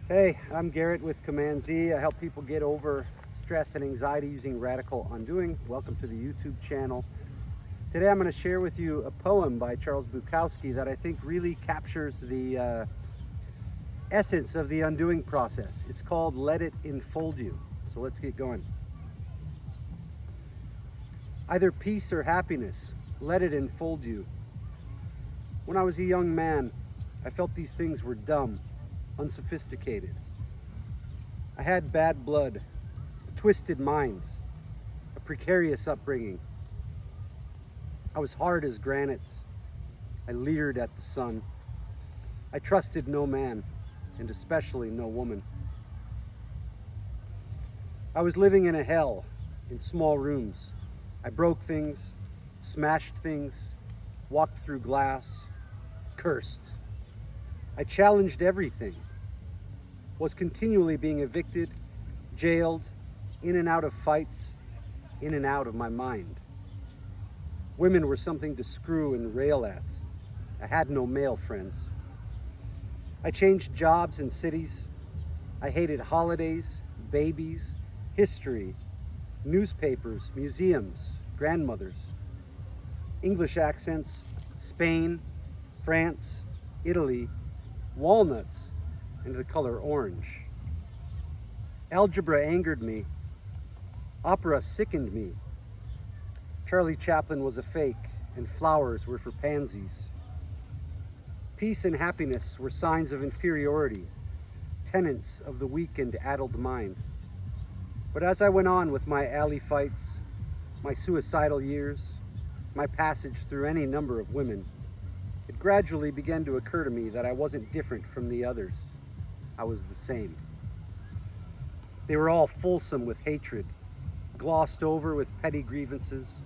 Hey, I'm Garrett with Command Z. I help people get over stress and anxiety using radical undoing. Welcome to the YouTube channel. Today I'm going to share with you a poem by Charles Bukowski that I think really captures the essence of the undoing process. It's called Let It Enfold You. So let's get going. Either peace or happiness, let it enfold you. When I was a young man, I felt these things were dumb, unsophisticated. I had bad blood, a twisted mind, a precarious upbringing. I was hard as granite. I leered at the sun. I trusted no man, and especially no woman. I was living in a hell, in small rooms. I broke things, smashed things, walked through glass, cursed. I challenged everything, was continually being evicted, jailed, in and out of fights, in and out of my mind. Women were something to screw and rail at. I had no male friends. I changed jobs and cities. I hated holidays, babies, history, newspapers, museums, grandmothers, English accents, Spain, France, Italy, walnuts, and the color orange. Algebra angered me. Opera sickened me. Charlie Chaplin was a fake, and flowers were for pansies. Peace and happiness were signs of inferiority, tenets of the weak and addled mind. But as I went on with my alley fights, my suicidal years, my passage through any number of women, it gradually began to occur to me that I wasn't different from the others. I was the same. They were all fulsome with hatred, glossed over with petty grievances.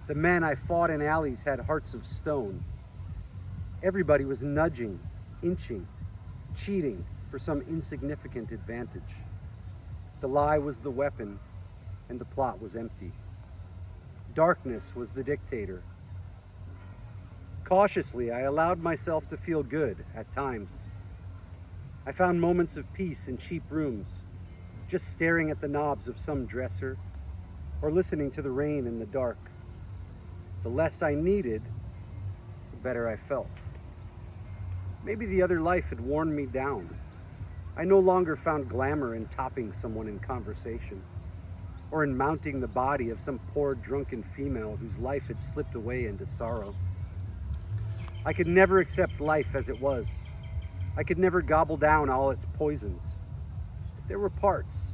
The men I fought in alleys had hearts of stone. Everybody was nudging, inching, cheating for some insignificant advantage. The lie was the weapon, and the plot was empty. Darkness was the dictator. Cautiously, I allowed myself to feel good at times. I found moments of peace in cheap rooms, just staring at the knobs of some dresser or listening to the rain in the dark. The less I needed, the better I felt. Maybe the other life had worn me down. I no longer found glamour in topping someone in conversation or in mounting the body of some poor drunken female whose life had slipped away into sorrow. I could never accept life as it was. I could never gobble down all its poisons. There were parts,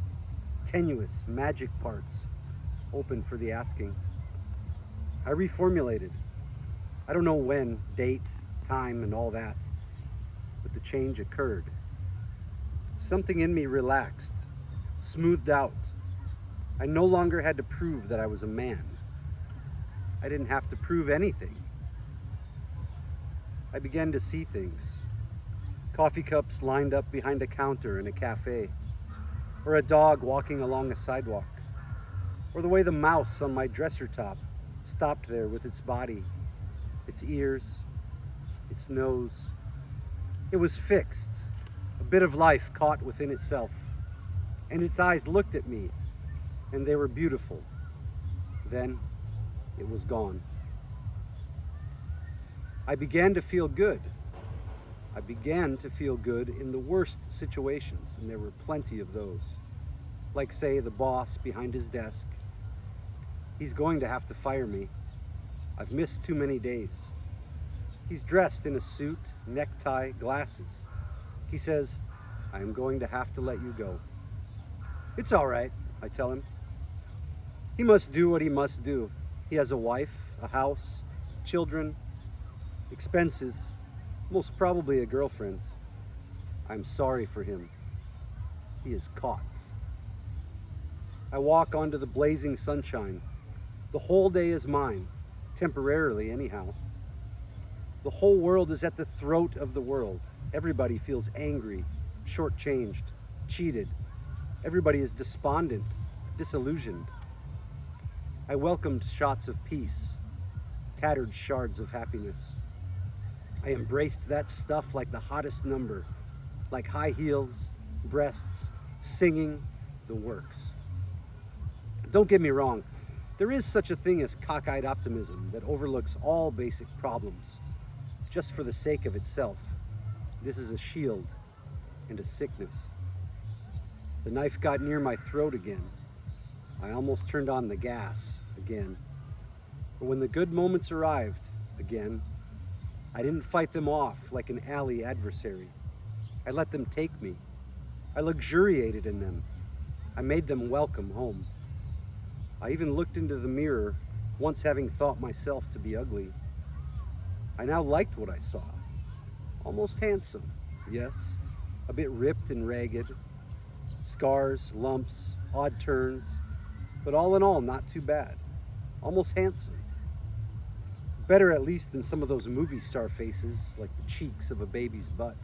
tenuous, magic parts, open for the asking. I reformulated. I don't know when, date, time, and all that, but the change occurred. Something in me relaxed, smoothed out. I no longer had to prove that I was a man. I didn't have to prove anything. I began to see things. Coffee cups lined up behind a counter in a cafe, or a dog walking along a sidewalk, or the way the mouse on my dresser top stopped there with its body, its ears, its nose. It was fixed, a bit of life caught within itself, and its eyes looked at me, and they were beautiful. Then it was gone. I began to feel good. I began to feel good in the worst situations, and there were plenty of those. Like, say, the boss behind his desk. He's going to have to fire me. I've missed too many days. He's dressed in a suit, necktie, glasses. He says, I am going to have to let you go. It's all right, I tell him. He must do what he must do. He has a wife, a house, children, expenses, most probably a girlfriend. I'm sorry for him. He is caught. I walk onto the blazing sunshine. The whole day is mine, temporarily anyhow. The whole world is at the throat of the world. Everybody feels angry, shortchanged, cheated. Everybody is despondent, disillusioned. I welcomed shots of peace, tattered shards of happiness. I embraced that stuff like the hottest number, like high heels, breasts, singing, the works. Don't get me wrong, there is such a thing as cockeyed optimism that overlooks all basic problems just for the sake of itself. This is a shield and a sickness. The knife got near my throat again. I almost turned on the gas again. But when the good moments arrived again, I didn't fight them off like an alley adversary. I let them take me. I luxuriated in them. I made them welcome home. I even looked into the mirror, once having thought myself to be ugly. I now liked what I saw. Almost handsome, yes, a bit ripped and ragged, scars, lumps, odd turns, but all in all, not too bad. Almost handsome. Better at least than some of those movie star faces, like the cheeks of a baby's butt.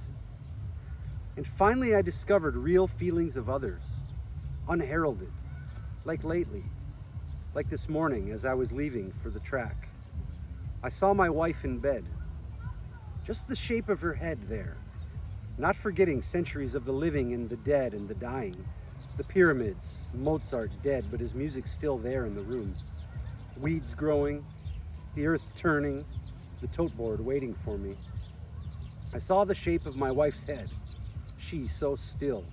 And finally I discovered real feelings of others, unheralded, like lately, like this morning as I was leaving for the track. I saw my wife in bed, just the shape of her head there, not forgetting centuries of the living and the dead and the dying, the pyramids, Mozart dead, but his music's still there in the room, weeds growing, the earth turning, the tote board waiting for me. I saw the shape of my wife's head, she so still.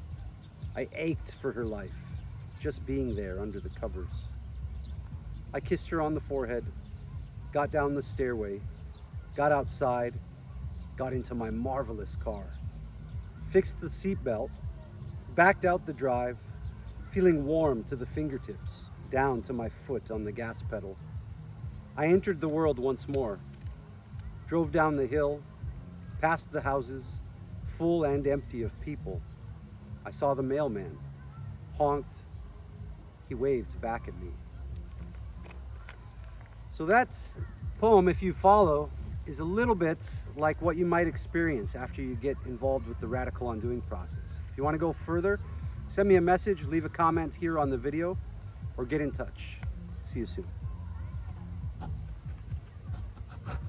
I ached for her life, just being there under the covers. I kissed her on the forehead, got down the stairway, got outside, got into my marvelous car, fixed the seatbelt, backed out the drive, feeling warm to the fingertips, down to my foot on the gas pedal. I entered the world once more, drove down the hill, past the houses, full and empty of people. I saw the mailman, honked, he waved back at me. So that poem, if you follow, is a little bit like what you might experience after you get involved with the radical undoing process. If you want to go further, send me a message, leave a comment here on the video, or get in touch. See you soon.